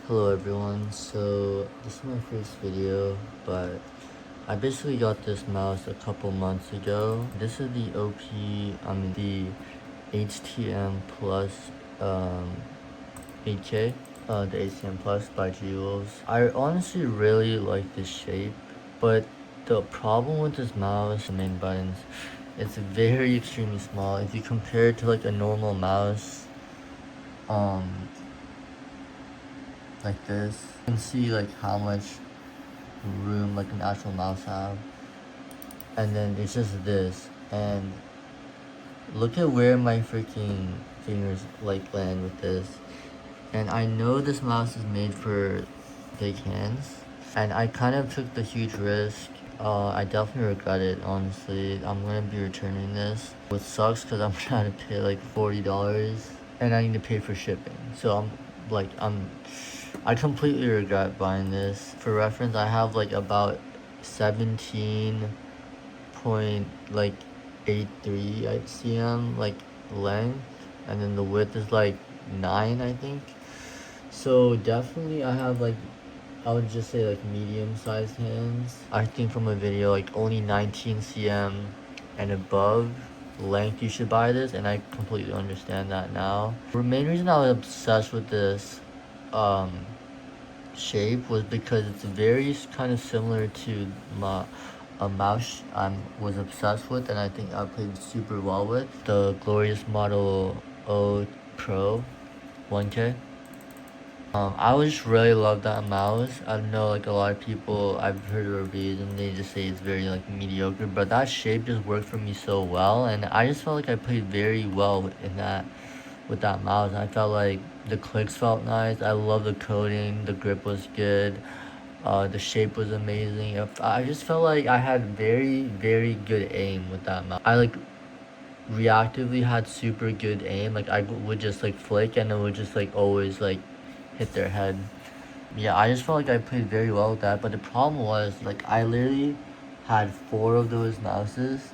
Hello everyone, so this is my first video, but I basically got this mouse a couple months ago. This is the the HTM Plus 8K, the HTM Plus by G-Wolves. I honestly really like this shape, but the problem with this mouse, the main buttons, it's very extremely small. If you compare it to like a normal mouse, like this, you can see like how much room like an actual mouse have, and then it's just this, and look at where my freaking fingers like land with this. And I know this mouse is made for big hands, and I kind of took the huge risk. I definitely regret it, honestly. I'm gonna be returning this, which sucks because I'm trying to pay like $40 and I need to pay for shipping, so I completely regret buying this. For reference, I have like about 17 point like 83 cm like length, and then the width is like 9, I think. So definitely I have like, I would just say like medium sized hands. I think from a video like only 19 cm and above length you should buy this, and I completely understand that now. The main reason I was obsessed with this shape was because it's very kind of similar to a mouse I was obsessed with, and I think I played super well with, the glorious Model O Pro 1K. I would just really love that mouse. I know like a lot of people, I've heard reviews and they just say it's very like mediocre, but that shape just worked for me so well, and I just felt like I played very well in that with that mouse. I felt like the clicks felt nice. I love the coding. The grip was good. The shape was amazing. I just felt like I had very good aim with that mouse. I like reactively had super good aim. Like I would just like flick and it would just like always like hit their head. Yeah, I just felt like I played very well with that. But the problem was like I literally had 4 of those mouses,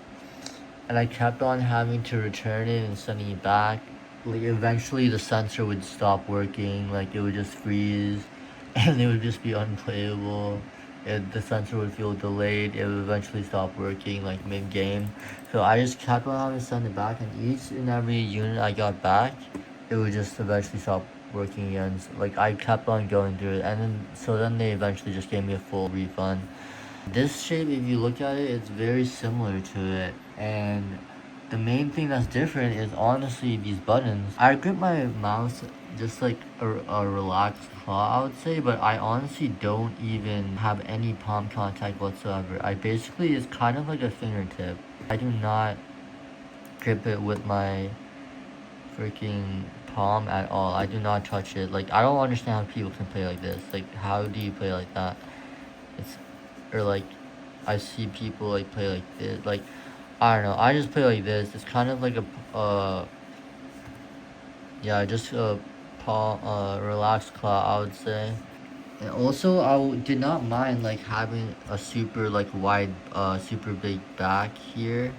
and I kept on having to return it and sending it back. Like eventually the sensor would stop working, like it would just freeze and it would just be unplayable. The sensor would feel delayed, it would eventually stop working like mid-game. So I just kept on having to send it back, and each and every unit I got back, it would just eventually stop working again. So, like I kept on going through it, and then they eventually just gave me a full refund. This shape, if you look at it, it's very similar to it, and the main thing that's different is honestly these buttons. I grip my mouse just like a relaxed claw, I would say, but I honestly don't even have any palm contact whatsoever. I basically, it's kind of like a fingertip. I do not grip it with my freaking palm at all. I do not touch it. Like, I don't understand how people can play like this. Like, how do you play like that? It's, or like, I see people like play like this. Like, I don't know. I just play like this. It's kind of like yeah, just a palm, relaxed claw, I would say. And also, did not mind like having a super like wide, super big back here,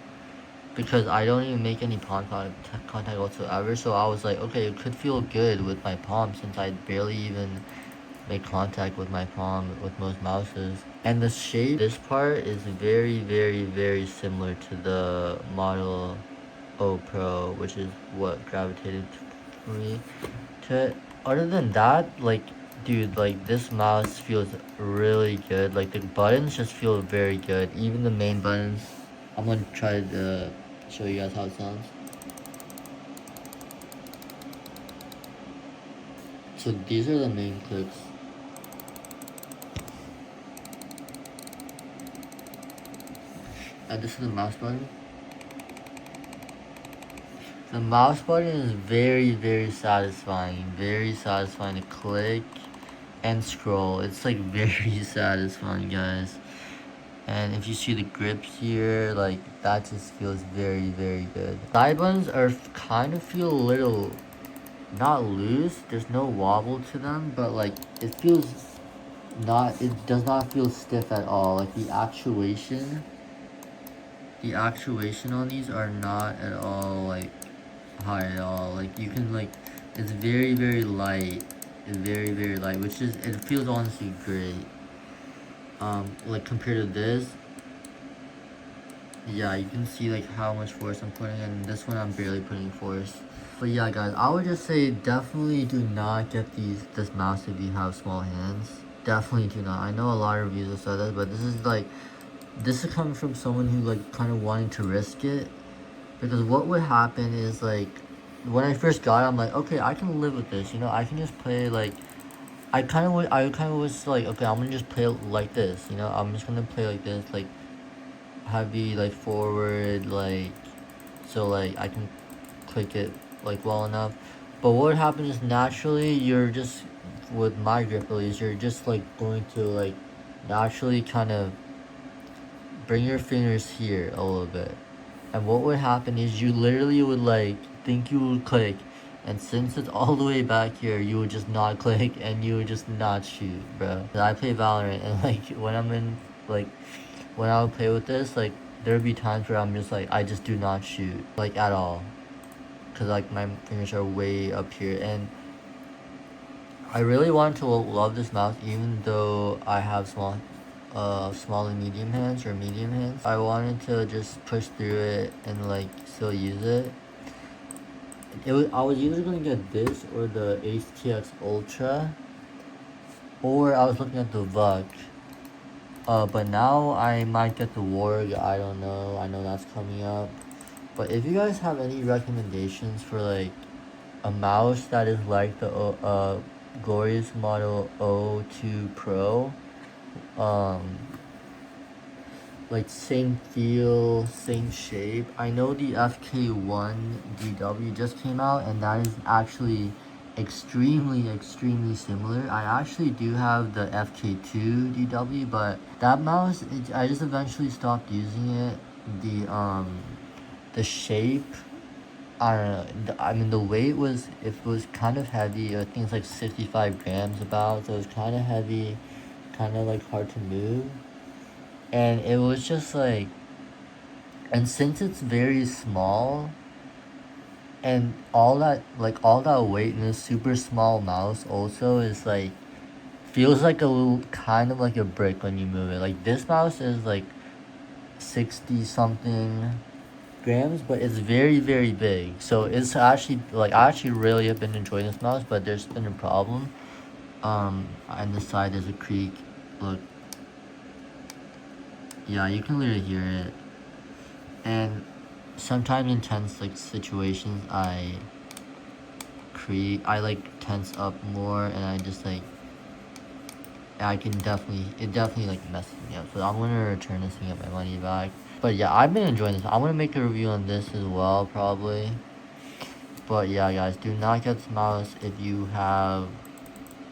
because I don't even make any palm contact whatsoever. So I was like, okay, it could feel good with my palm since I barely even make contact with my palm with most mouses. And the shape, this part is very similar to the Model O Pro, which is what gravitated me to it. Other than that, like, dude, like this mouse feels really good. Like the buttons just feel very good. Even the main buttons. I'm gonna try to show you guys how it sounds. So these are the main clicks. And this is the mouse button. The mouse button is very satisfying. Very satisfying to click and scroll. It's like very satisfying, guys. And if you see the grips here, like that just feels very good. Side buttons are kind of feel a little not loose. There's no wobble to them, but like it feels not. It does not feel stiff at all. Like the actuation on these are not at all like high at all. Like you can like, it's very light. is very, very light, which is, it feels honestly great. Like compared to this, yeah, you can see like how much force I'm putting in. This one I'm barely putting force. But yeah, guys, I would just say definitely do not get this mouse if you have small hands. Definitely do not. I know a lot of reviews have said that, but this is coming from someone who like kind of wanting to risk it. Because what would happen is like, when I first got it, I'm like, okay, I can live with this. You know, I can just play like, I kind of was like, okay, I'm gonna just play it like this. You know, I'm just gonna play like this, like heavy, like forward, like, so like I can click it like well enough. But what happens is naturally you're just, with my grip at least, you're just like going to like naturally kind of bring your fingers here a little bit. And what would happen is you literally would like think you would click, and since it's all the way back here, you would just not click and you would just not shoot, bro. I play Valorant, and like when I'm in, like when I would play with this, like there would be times where I'm just like, I just do not shoot like at all, cause like my fingers are way up here. And I really wanted to love this mouse, even though I have small and medium hands, or medium hands. I wanted to just push through it and like still use it. I was either gonna get this or the HTX Ultra, or I was looking at the VUC. But now I might get the Warg. I don't know. I know that's coming up. But if you guys have any recommendations for like a mouse that is like the Glorious Model O2 Pro, like same feel, same shape. I know the FK1 DW just came out, and that is actually extremely similar. I actually do have the FK2 DW, but that mouse, I just eventually stopped using it. The shape, I don't know. I mean, the weight was, it was kind of heavy. I think it's like 65 grams about, so it was kind of heavy, kind of like hard to move. And it was just like, and since it's very small, and all that weight in a super small mouse also is like, feels like a little, kind of like a brick when you move it. Like this mouse is like 60 something grams, but it's very big. So it's actually like, I actually really have been enjoying this mouse, but there's been a problem. On the side there's a creak. Look, yeah, you can literally hear it. And sometimes in tense like situations, I like tense up more, and I just like, it definitely like messes me up. So I'm gonna return this thing, get my money back. But yeah, I've been enjoying this. I'm gonna make a review on this as well, probably. But yeah, guys, do not get this mouse if you have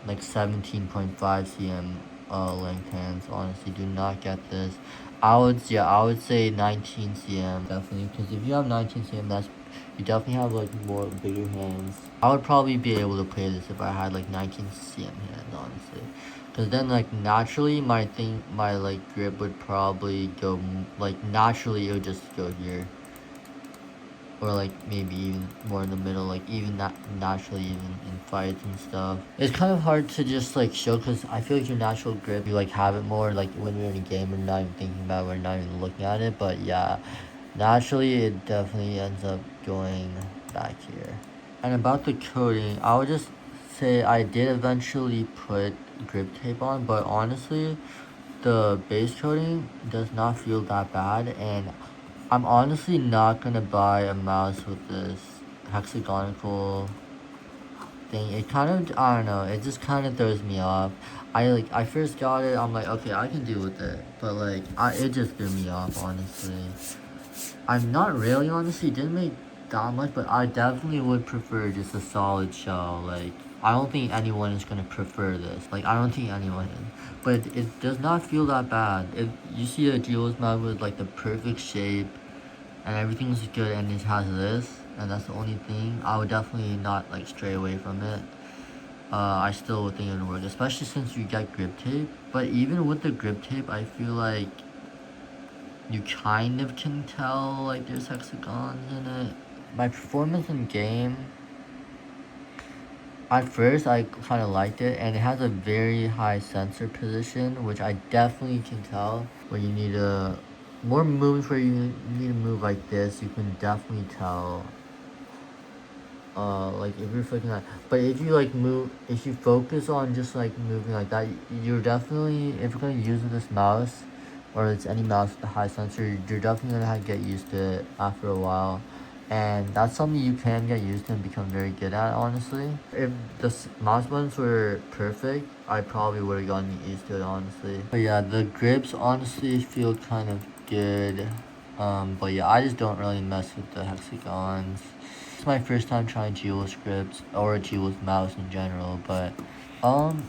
like 17.5 cm length hands. Honestly, do not get this. I would say 19 cm definitely, because if you have 19 cm, that's, you definitely have like more bigger hands. I would probably be able to play this if I had like 19 cm hands, honestly, because then like naturally my like grip would probably go, like naturally it would just go here, or like maybe even more in the middle, like even that naturally, even in fights and stuff. It's kind of hard to just like show, because I feel like your natural grip, you like have it more like when you're in a game and not even thinking about it, or not even looking at it. But yeah, naturally it definitely ends up going back here. And about the coating, I would just say I did eventually put grip tape on, but honestly the base coating does not feel that bad. And I'm honestly not gonna buy a mouse with this hexagonal thing. It kind of, I don't know, it just kind of throws me off. I first got it, I'm like, okay, I can deal with it, but like, it just threw me off, honestly. I'm not really, honestly, didn't make that much, but I definitely would prefer just a solid shell. Like, I don't think anyone is gonna prefer this. Like, I don't think anyone is. But it does not feel that bad. If you see a Jules mouse with like the perfect shape and everything's good, and it has this, and that's the only thing, I would definitely not like stray away from it. I still would think it would work, especially since you get grip tape. But even with the grip tape, I feel like you kind of can tell like there's hexagons in it. My performance in game, at first I kind of liked it, and it has a very high sensor position, which I definitely can tell when you need a more movements where you need to move like this. You can definitely tell. Like if you're flicking that, but if you like move, if you focus on just like moving like that, you're definitely, if you're gonna use this mouse, or it's any mouse with a high sensor, you're definitely gonna have to get used to it after a while. And that's something you can get used to and become very good at, honestly. If the mouse buttons were perfect, I probably would have gotten used to it, honestly. But yeah, the grips honestly feel kind of good. But yeah, I just don't really mess with the hexagons. It's my first time trying Dual scripts or Dual mouse in general, but um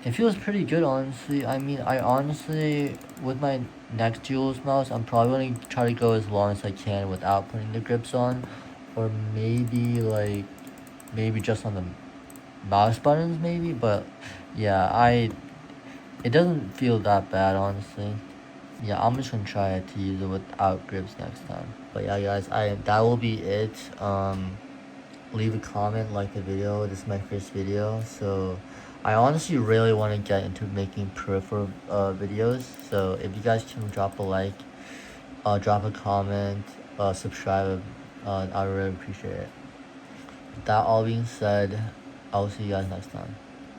it feels pretty good, honestly. I mean, I honestly, with my next Dual mouse, I'm probably gonna try to go as long as I can without putting the grips on, or maybe like maybe just on the mouse buttons, maybe. But yeah, it doesn't feel that bad, honestly. Yeah, I'm just gonna try it to use it without grips next time. But yeah, guys, that will be it. Leave a comment, like the video. This is my first video, so I honestly really want to get into making peripheral videos. So if you guys can drop a like, drop a comment, subscribe, I really appreciate it. With that all being said, I'll see you guys next time.